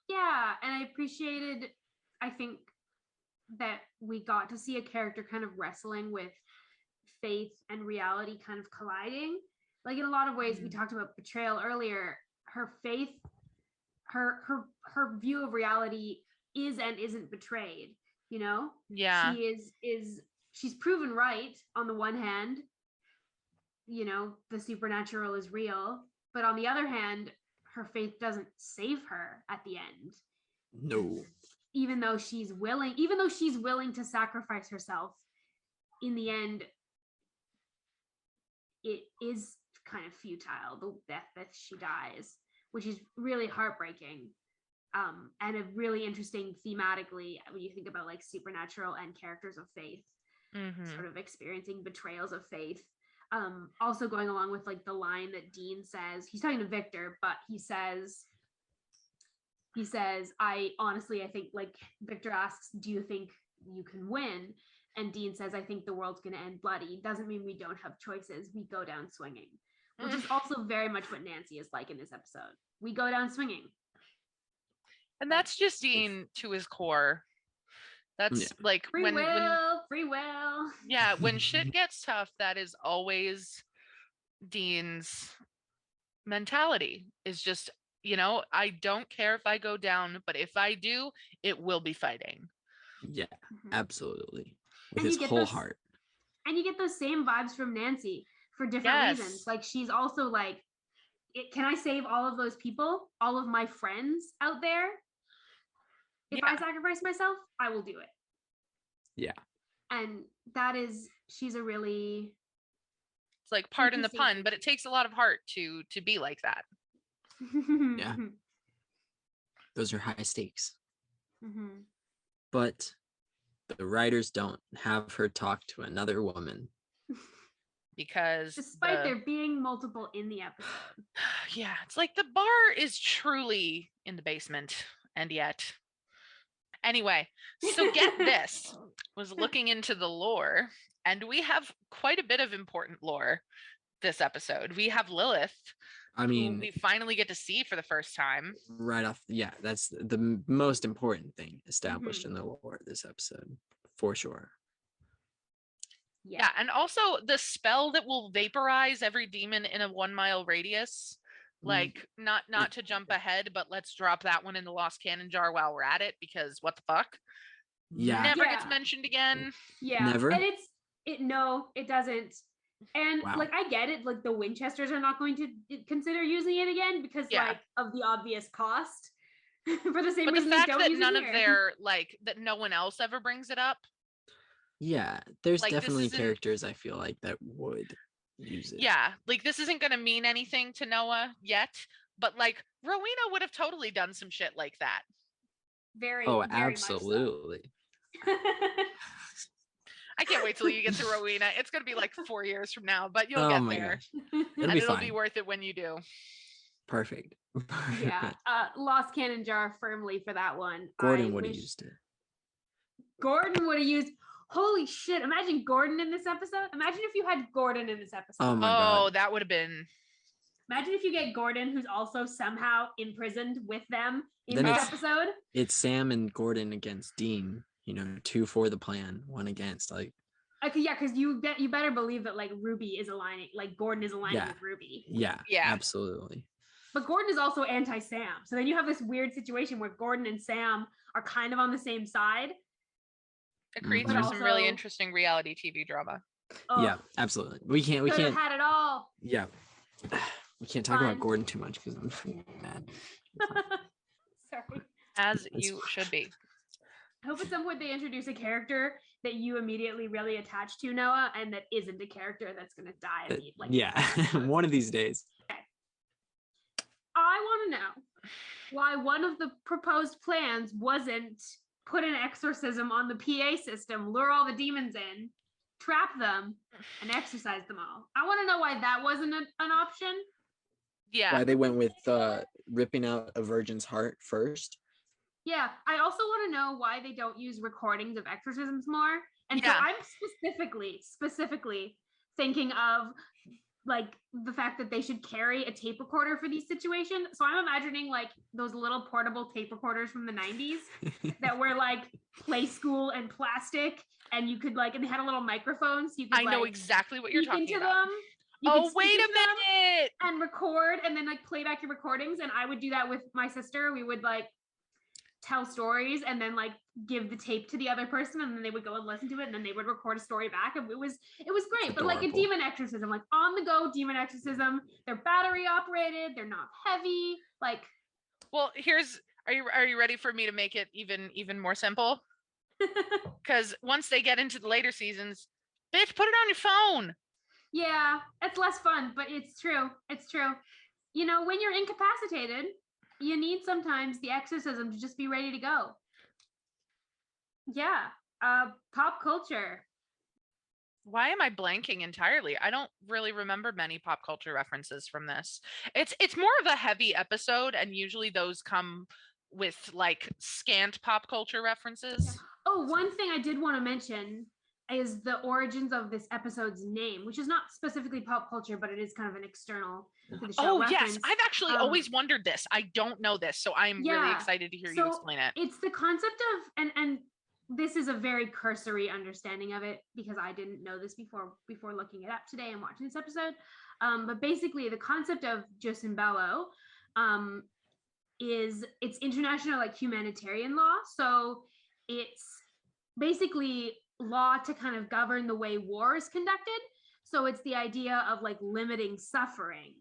Yeah, and I appreciated, I think, that we got to see a character kind of wrestling with faith and reality kind of colliding. Like in a lot of ways, we talked about Betrayal earlier. Her faith, her view of reality is and isn't betrayed, Yeah. She's proven right on the one hand, the supernatural is real, but on the other hand, her faith doesn't save her at the end. No. Even though she's willing to sacrifice herself, in the end, it is kind of futile, the death that she dies, which is really heartbreaking. And a really interesting thematically when you think about like supernatural and characters of faith, sort of experiencing betrayals of faith. Also going along with like the line that Dean says, he's talking to Victor, but he says, I think, like, Victor asks, do you think you can win? And Dean says, I think the world's going to end bloody. Doesn't mean we don't have choices. We go down swinging, which is also very much what Nancy is like in this episode. We go down swinging. And that's just Dean to his core. That's like free will. Yeah, when shit gets tough, that is always Dean's mentality. Is just, I don't care if I go down, but if I do, it will be fighting. Yeah, absolutely. With And his whole heart. And you get those same vibes from Nancy for different reasons. Like, she's also like, can I save all of those people, all of my friends out there? If I sacrifice myself, I will do it. Yeah. And she's a really... It's like, pardon the pun, but it takes a lot of heart to be like that. Yeah. Those are high stakes. Mm-hmm. But the writers don't have her talk to another woman. Because despite there being multiple in the episode. Yeah, it's like the bar is truly in the basement, and yet. Anyway, so get this. Was looking into the lore, and we have quite a bit of important lore this episode. We have Lilith, who we finally get to see for the first time. Right off, that's the most important thing established in the lore of this episode, for sure. Yeah, and also the spell that will vaporize every demon in a 1 mile radius. Like, not to jump ahead, but let's drop that one in the Lost Cannon jar while we're at it, because what the fuck? Yeah. Never gets mentioned again. Yeah. Never? And no, it doesn't. And like, I get it, like the Winchesters are not going to consider using it again because like of the obvious cost. For the same reason the fact they don't that use none it of their that no one else ever brings it up. Yeah, there's definitely characters I feel like that would use it. Yeah, like this isn't going to mean anything to Noah yet, but like Rowena would have totally done some shit like that. Very absolutely. Much so. I can't wait till you get to Rowena. It's going to be like 4 years from now, but you'll get there. It'll be worth it when you do. Perfect. Yeah. Lost Cannon jar firmly for that one. Gordon would have used it. Gordon would have used... Holy shit. Imagine Gordon in this episode. Imagine if you had Gordon in this episode. Oh my God. That would have been... Imagine if you get Gordon, who's also somehow imprisoned with them in this episode. It's Sam and Gordon against Dean. 2 for the plan, 1 against. Like. Okay, yeah, because you better believe that like Ruby is aligning, like Gordon is aligning with Ruby. Yeah, absolutely. But Gordon is also anti-Sam. So then you have this weird situation where Gordon and Sam are kind of on the same side. It creates for some really interesting reality TV drama. Yeah, absolutely. We can't have had it all. Yeah. We can't talk about Gordon too much because I'm mad. Sorry. As you should be. I hope at some point they introduce a character that you immediately really attach to, Noah, and that isn't a character that's going to die. One of these days. Okay. I want to know why one of the proposed plans wasn't put an exorcism on the PA system, lure all the demons in, trap them, and exorcise them all. I want to know why that wasn't an option. Yeah. Why they went with ripping out a virgin's heart first. Yeah, I also want to know why they don't use recordings of exorcisms more. And so I'm specifically thinking of like the fact that they should carry a tape recorder for these situations. So I'm imagining like those little portable tape recorders from the 90s that were like play school and plastic, and you could like, and they had a little microphone, so you could know exactly what you're talking about. Wait a minute! And record, and then like play back your recordings. And I would do that with my sister. We would like tell stories and then like give the tape to the other person, and then they would go and listen to it, and then they would record a story back, and it was great. But like a demon exorcism, like on the go demon exorcism, they're battery operated, they're not heavy. Like, well, are you ready for me to make it even more simple? Because once they get into the later seasons, bitch, put it on your phone. Yeah, it's less fun, but it's true. When you're incapacitated, you need sometimes the exorcism to just be ready to go. Yeah. Pop culture. Why am I blanking entirely? I don't really remember many pop culture references from this. It's more of a heavy episode, and usually those come with like scant pop culture references. Oh, one thing I did want to mention is the origins of this episode's name, which is not specifically pop culture, but it is kind of an external to the show reference. Yes, I've actually always wondered this. I don't know this, so I'm really excited to hear you explain it. It's the concept of, and this is a very cursory understanding of it because I didn't know this before looking it up today and watching this episode. But basically, the concept of jus in bello is it's international like humanitarian law. So it's basically law to kind of govern the way war is conducted. So it's the idea of like limiting suffering.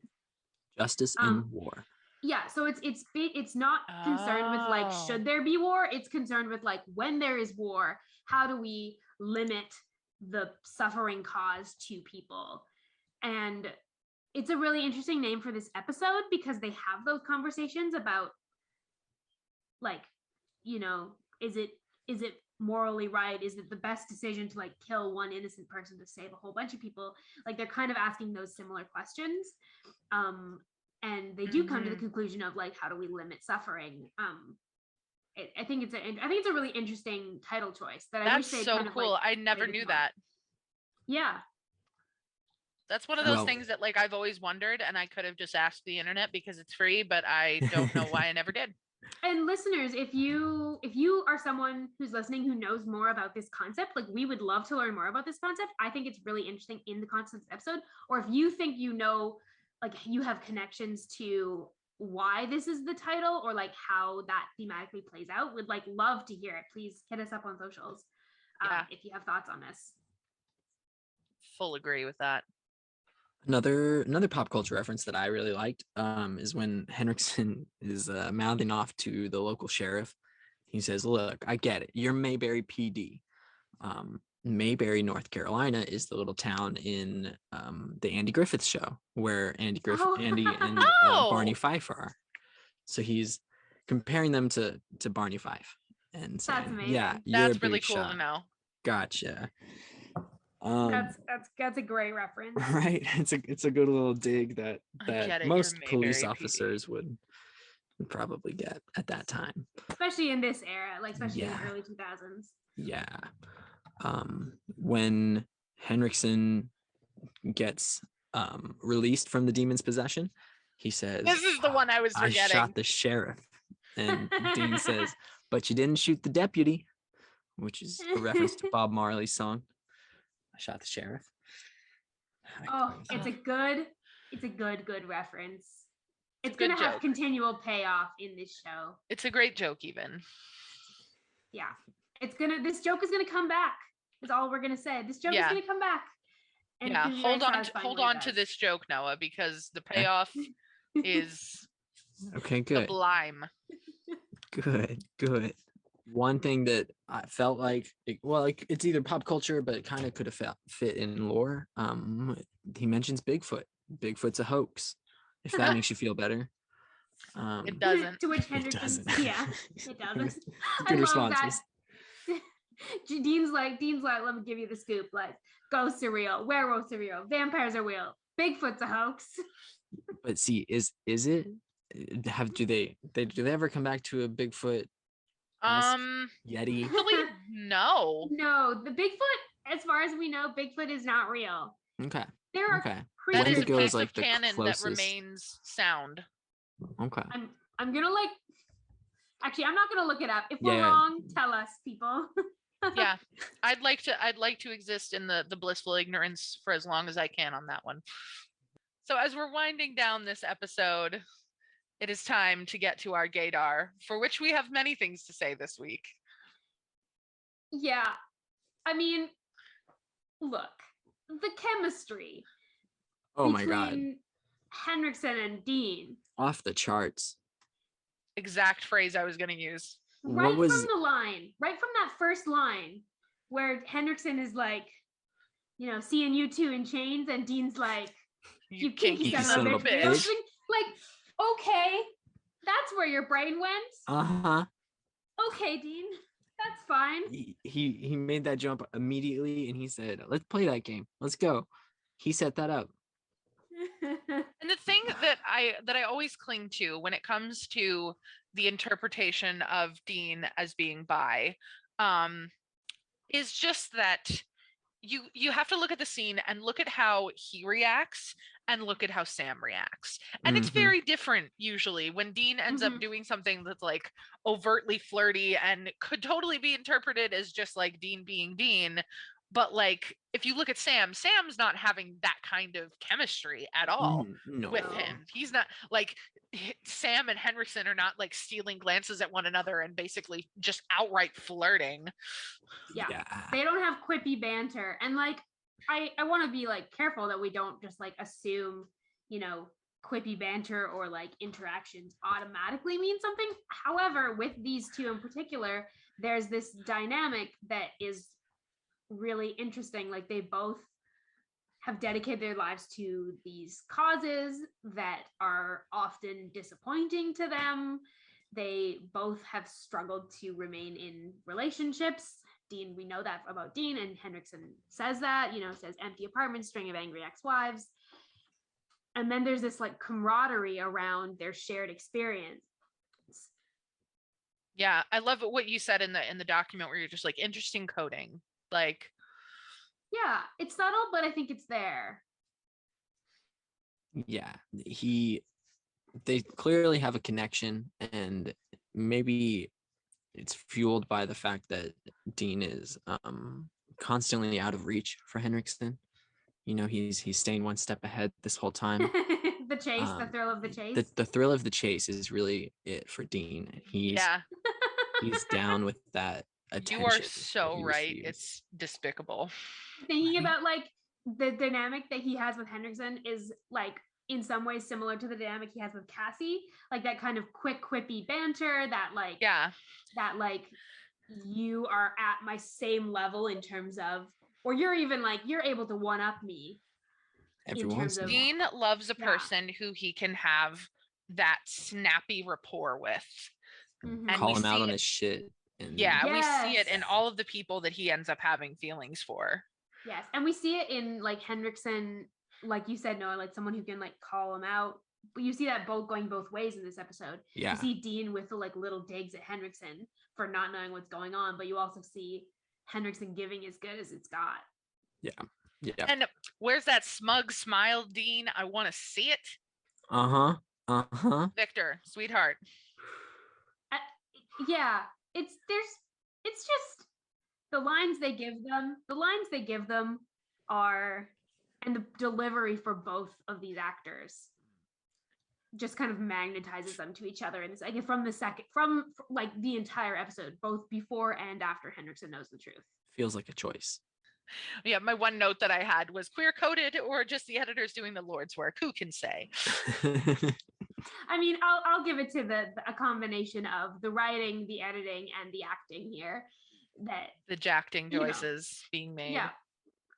Justice in war. Yeah, so it's not concerned with like should there be war, it's concerned with like when there is war, how do we limit the suffering caused to people. And it's a really interesting name for this episode because they have those conversations about like, you know, is it morally right? Is it the best decision to like kill one innocent person to save a whole bunch of people? Like they're kind of asking those similar questions. And they do come to the conclusion of like, how do we limit suffering? I think it's a really interesting title choice. That's so kind of cool. Like, I never knew that. Yeah. That's one of those things that like I've always wondered, and I could have just asked the internet because it's free, but I don't know why I never did. And listeners, if you are someone who's listening who knows more about this concept, like we would love to learn more about this concept. I think it's really interesting in the concept episode. Or if you think you know, like you have connections to why this is the title or like how that thematically plays out, would like love to hear it. Please hit us up on socials if you have thoughts on this. Full agree with that. Another pop culture reference that I really liked is when Henriksen is mouthing off to the local sheriff. He says, "Look, I get it. You're Mayberry PD. Mayberry, North Carolina is the little town in the Andy Griffith show where Andy and Barney Fife are. So he's comparing them to Barney Fife and saying, that's amazing. Yeah, that's really cool to know. Gotcha. That's a great reference, right? It's a good little dig that most police officers would probably get at that time, especially in this era, like especially in the early 2000s. Yeah. When Henriksen gets released from the demon's possession, he says, "This is the one I was forgetting. I shot the sheriff," and Dean says, "But you didn't shoot the deputy," which is a reference to Bob Marley's song "I Shot the Sheriff." It's a good reference. It's gonna have continual payoff in this show. It's a great joke, even. Yeah, this joke is gonna come back. Is all we're gonna say. This joke is gonna come back. And hold on to this joke, Noah, because the payoff is good. Sublime. Good. One thing that I felt like it's either pop culture, but it kind of could have fit in lore. He mentions Bigfoot. Bigfoot's a hoax. If that makes you feel better. It doesn't. To which Henriksen, it doesn't. Good response. Dean's like, let me give you the scoop. Like, ghosts are real, werewolves are real, vampires are real, Bigfoot's a hoax. But see, is it? Do they ever come back to a Bigfoot? Yeti? Really? No, the Bigfoot, as far as we know, Bigfoot is not real. Okay. There are that is a piece like of canon that remains sound. Okay. I'm gonna actually, I'm not gonna look it up. If we're wrong, tell us, people. Yeah, I'd like to exist in the blissful ignorance for as long as I can on that one. So as we're winding down this episode, it is time to get to our gaydar, for which we have many things to say this week. Yeah, I mean, look, the chemistry. Oh my God. Henriksen and Dean. Off the charts. Exact phrase I was going to use. Right from that first line, where Henriksen is like, seeing you two in chains, and Dean's like, you kinky son of a bitch. Like, okay, that's where your brain went. Okay, Dean, that's fine. He made that jump immediately, and he said, "Let's play that game. Let's go." He set that up. And the thing that I always cling to when it comes to the interpretation of Dean as being bi, is just that you have to look at the scene and look at how he reacts and look at how Sam reacts. And it's Mhm. very different usually when Dean ends up doing something that's like overtly flirty and could totally be interpreted as just like Dean being Dean. But like if you look at Sam's not having that kind of chemistry at all No. with him. He's not like Sam and Henriksen are not like stealing glances at one another and basically just outright flirting. Yeah. They don't have quippy banter. And like I want to be like careful that we don't just like assume, you know, quippy banter or like interactions automatically mean something. However, with these two in particular, there's this dynamic that is really interesting. Like they both have dedicated their lives to these causes that are often disappointing to them. They both have struggled to remain in relationships. Dean, we know that about Dean, and Henriksen says that, says empty apartment, string of angry ex-wives. And then there's this like camaraderie around their shared experience. Yeah, I love what you said in the document where you're just like interesting coding. Like, yeah, it's subtle, but I think it's there. Yeah, they clearly have a connection, and maybe it's fueled by the fact that Dean is constantly out of reach for Henriksen. He's staying one step ahead this whole time. The chase, the thrill of the chase. The thrill of the chase is really it for Dean. He's down with that attention. You are so right. It's despicable. Thinking about like the dynamic that he has with Henriksen is like in some ways similar to the dynamic he has with Cassie, like that kind of quick quippy banter that like you are at my same level in terms of, or you're even like you're able to one up me. Dean loves a person who he can have that snappy rapport with. And call him out on his shit. We see it in all of the people that he ends up having feelings for. Yes, and we see it in like Henriksen, like you said, Noah, like someone who can like call him out. But you see that going both ways in this episode. Yeah. You see Dean with the like little digs at Henriksen for not knowing what's going on, but you also see Henriksen giving as good as it's got. Yeah. Yeah. And where's that smug smile, Dean? I want to see it. Victor, sweetheart. Yeah, it's just the lines they give them are, and the delivery for both of these actors just kind of magnetizes them to each other. And it's like from like the entire episode, both before and after Henriksen knows the truth. Feels like a choice. Yeah, my one note that I had was queer coded or just the editors doing the Lord's work. Who can say? I mean, I'll give it to a combination of the writing, the editing, and the acting here. That the jacting choices being made. Yeah,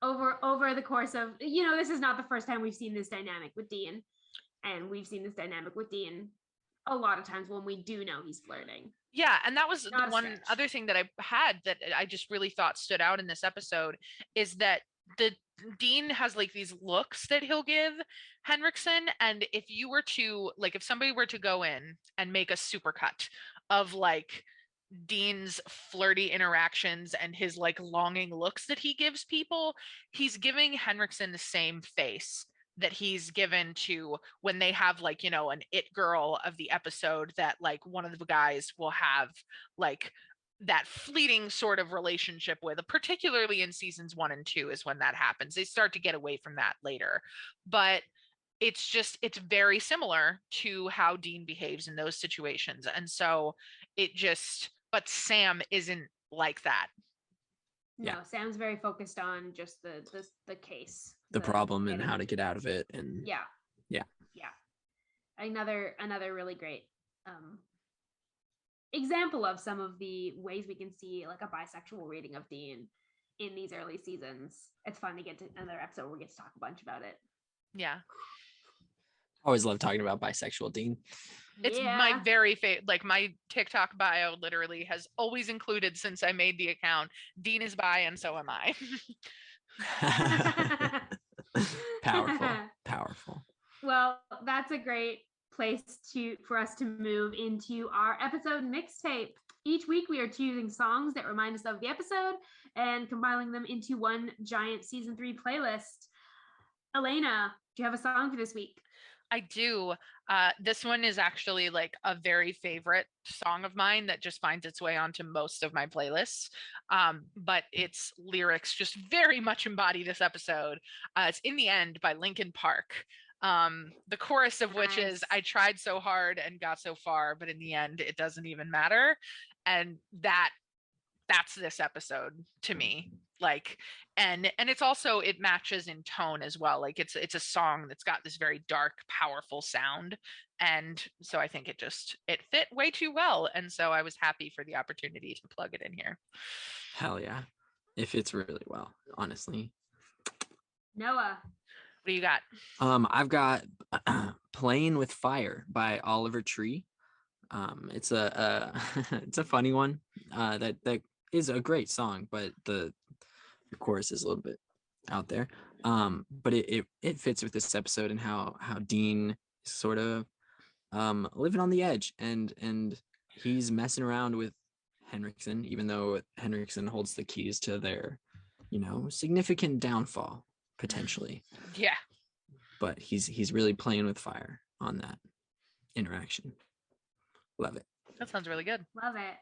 over the course of this is not the first time we've seen this dynamic with Dean, and we've seen this dynamic with Dean a lot of times when we do know he's flirting. Yeah, and that was the one other thing that I had that I just really thought stood out in this episode is that the Dean has like these looks that he'll give Henriksen, and if somebody were to go in and make a supercut of like Dean's flirty interactions and his like longing looks that he gives people, he's giving Henriksen the same face that he's given to when they have like an it girl of the episode that like one of the guys will have like that fleeting sort of relationship with, particularly in seasons 1 and 2 is when that happens. They start to get away from that later, but it's very similar to how Dean behaves in those situations. And so but Sam isn't like that. No, Sam's very focused on just the case, the problem, and how to get out of it. And yeah. Another really great example of some of the ways we can see like a bisexual reading of Dean in these early seasons. It's fun to get to another episode where we get to talk a bunch about it. Yeah. Always love talking about bisexual Dean. It's my very favorite. Like my TikTok bio literally has always included, since I made the account, Dean is bi and so am I. Powerful. Well, that's a great place for us to move into our episode mixtape. Each week, we are choosing songs that remind us of the episode and compiling them into one giant season 3 playlist. Elayna, do you have a song for this week? I do. This one is actually like a very favorite song of mine that just finds its way onto most of my playlists. But its lyrics just very much embody this episode. It's In the End by Linkin Park. The chorus of which is, I tried so hard and got so far, but in the end, it doesn't even matter. And that's this episode to me. Like, and it's also, it matches in tone as well. Like it's a song that's got this very dark, powerful sound. And so I think it fit way too well. And so I was happy for the opportunity to plug it in here. Hell yeah. It fits really well, honestly. Noah. What do you got? I've got Playing with Fire by Oliver Tree. It's a it's a funny one. That is a great song, but the chorus is a little bit out there. But it fits with this episode and how Dean is sort of living on the edge, and he's messing around with Henriksen, even though Henriksen holds the keys to their, significant downfall potentially. Yeah. but he's really playing with fire on that interaction. Love it. That sounds really good. Love it.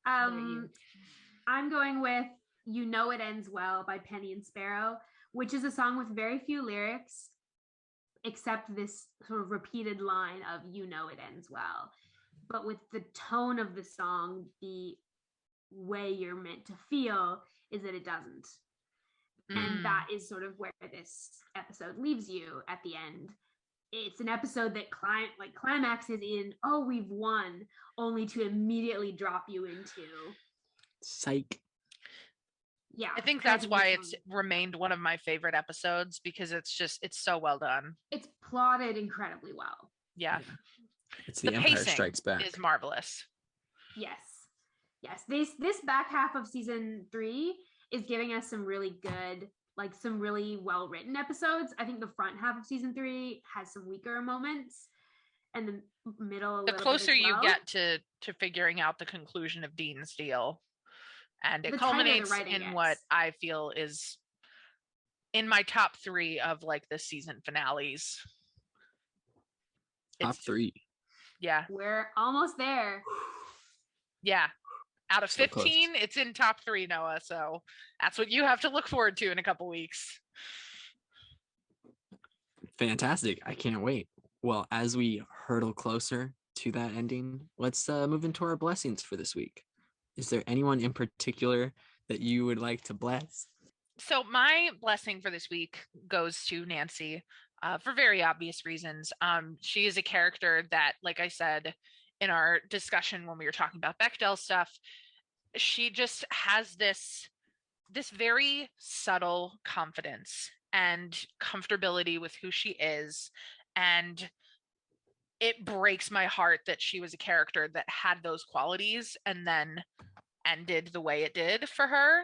I'm going with You Know It Ends Well by Penny and Sparrow, which is a song with very few lyrics, except this sort of repeated line of You Know It Ends Well. But with the tone of the song, the way you're meant to feel is that it doesn't. And that is sort of where this episode leaves you at the end. It's an episode that climaxes in, oh, we've won, only to immediately drop you into psych. Yeah. I think that's why it's remained one of my favorite episodes, because it's so well done. It's plotted incredibly well. Yeah. It's the Empire Strikes Back. Is marvelous. Yes. This back half of season 3 is giving us some really good, some really well-written episodes. I think the front half of season 3 has some weaker moments, and the middle the closer you get to figuring out the conclusion of Dean's deal, and it culminates in what I feel is in my top 3 of the season finales. Top 3. Yeah, we're almost there. Yeah. Out of 15, it's in top 3, Noah. So that's what you have to look forward to in a couple weeks. Fantastic. I can't wait. Well, as we hurtle closer to that ending, let's move into our blessings for this week. Is there anyone in particular that you would like to bless? So my blessing for this week goes to Nancy for very obvious reasons. She is a character that, like I said, in our discussion when we were talking about Bechdel stuff, she just has this very subtle confidence and comfortability with who she is. And it breaks my heart that she was a character that had those qualities and then ended the way it did for her.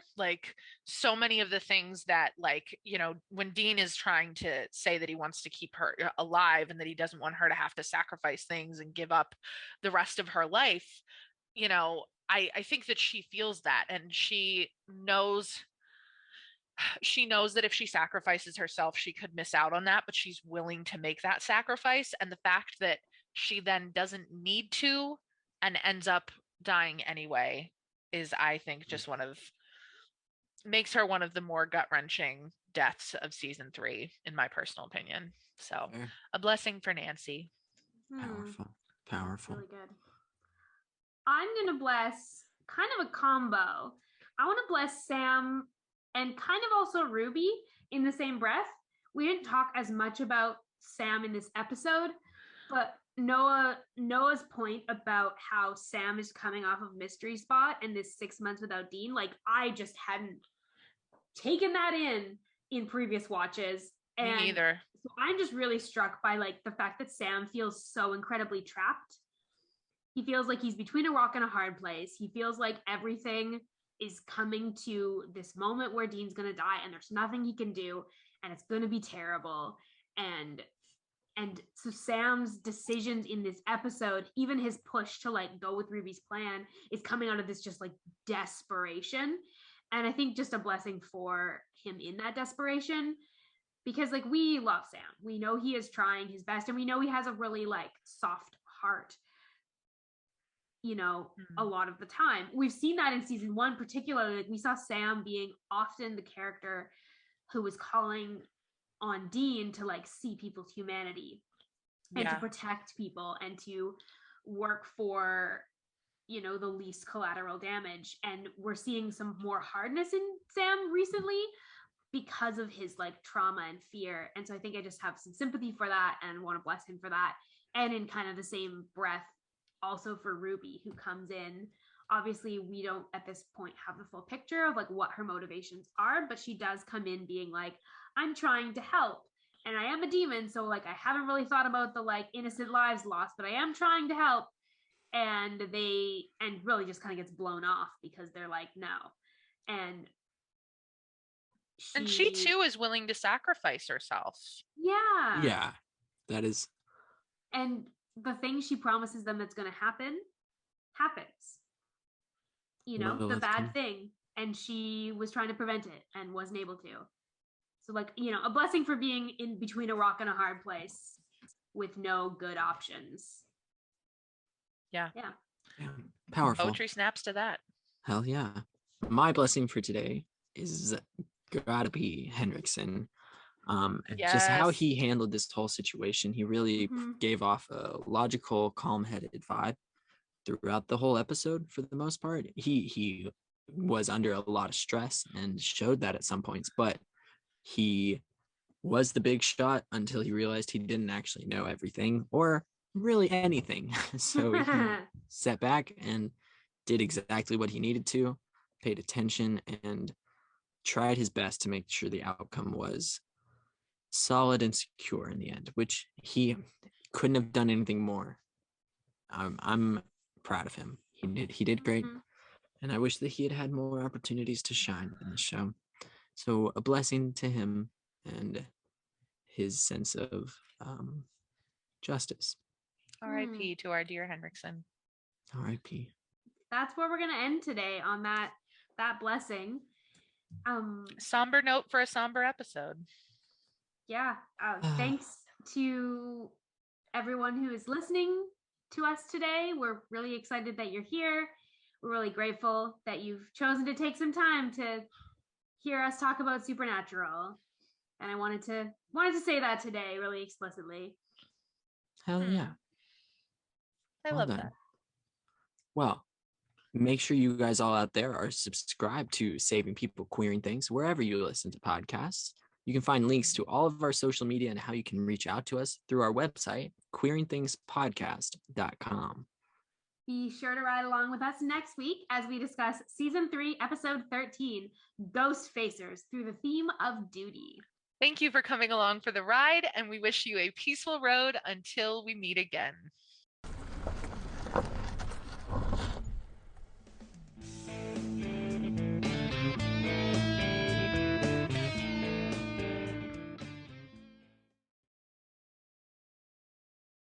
So many of the things that, when Dean is trying to say that he wants to keep her alive and that he doesn't want her to have to sacrifice things and give up the rest of her life, I think that she feels that, and she knows that if she sacrifices herself, she could miss out on that, but she's willing to make that sacrifice. And the fact that she then doesn't need to and ends up dying anyway is, I think, just makes her one of the more gut-wrenching deaths of season 3, in my personal opinion. So a blessing for Nancy. Powerful. Really good. I'm going to bless kind of a combo. I want to bless Sam and kind of also Ruby in the same breath. We didn't talk as much about Sam in this episode, but Noah's point about how Sam is coming off of Mystery Spot and this 6 months without Dean, I just hadn't taken that in previous watches. Me neither. So I'm just really struck by the fact that Sam feels so incredibly trapped. He feels like he's between a rock and a hard place. He feels like everything is coming to this moment where Dean's going to die and there's nothing he can do and it's going to be terrible. And And so Sam's decisions in this episode, even his push to like go with Ruby's plan, is coming out of this just like desperation. And I think just a blessing for him in that desperation, because like we love Sam. We know he is trying his best, and we know he has a really like soft heart, you know, a lot of the time. We've seen that in season 1, particularly. Like we saw Sam being often the character who was calling on Dean to like see people's humanity and to protect people and to work for, you know, the least collateral damage. And we're seeing some more hardness in Sam recently because of his like trauma and fear. And so I think I just have some sympathy for that and want to bless him for that. And in kind of the same breath, also for Ruby, who comes in. Obviously, we don't at this point have the full picture of like what her motivations are, but she does come in being like, I'm trying to help. And I am a demon, so like I haven't really thought about the like innocent lives lost, but I am trying to help. And really just kind of gets blown off because they're like, no. And she too is willing to sacrifice herself. Yeah. Yeah, that is. And the thing she promises them that's going to happen happens. You know, the bad thing. And she was trying to prevent it and wasn't able to. So like, you know, a blessing for being in between a rock and a hard place with no good options. Yeah. Powerful. Poetry snaps to that. Hell yeah. My blessing for today is gotta be Henriksen. And just how he handled this whole situation. He really gave off a logical, calm-headed vibe throughout the whole episode for the most part. He was under a lot of stress and showed that at some points, but he was the big shot until he realized he didn't actually know everything or really anything. So he sat back and did exactly what he needed to, paid attention, and tried his best to make sure the outcome was solid and secure in the end, which he couldn't have done anything more. I'm proud of him. He did great, and I wish that he had had more opportunities to shine in the show. So a blessing to him and his sense of justice. R.I.P. to our dear Henriksen. R.I.P. That's where we're gonna end today, on that blessing. Somber note for a somber episode. Yeah. Thanks to everyone who is listening to us today. We're really excited that you're here. We're really grateful that you've chosen to take some time to hear us talk about Supernatural. And I wanted to say that today really explicitly. Hell yeah. I love that. Well, make sure you guys all out there are subscribed to Saving People Queering Things wherever you listen to podcasts. You can find links to all of our social media and how you can reach out to us through our website, queeringthingspodcast.com. Be sure to ride along with us next week as we discuss Season 3, Episode 13, Ghost Facers, through the theme of duty. Thank you for coming along for the ride, and we wish you a peaceful road until we meet again.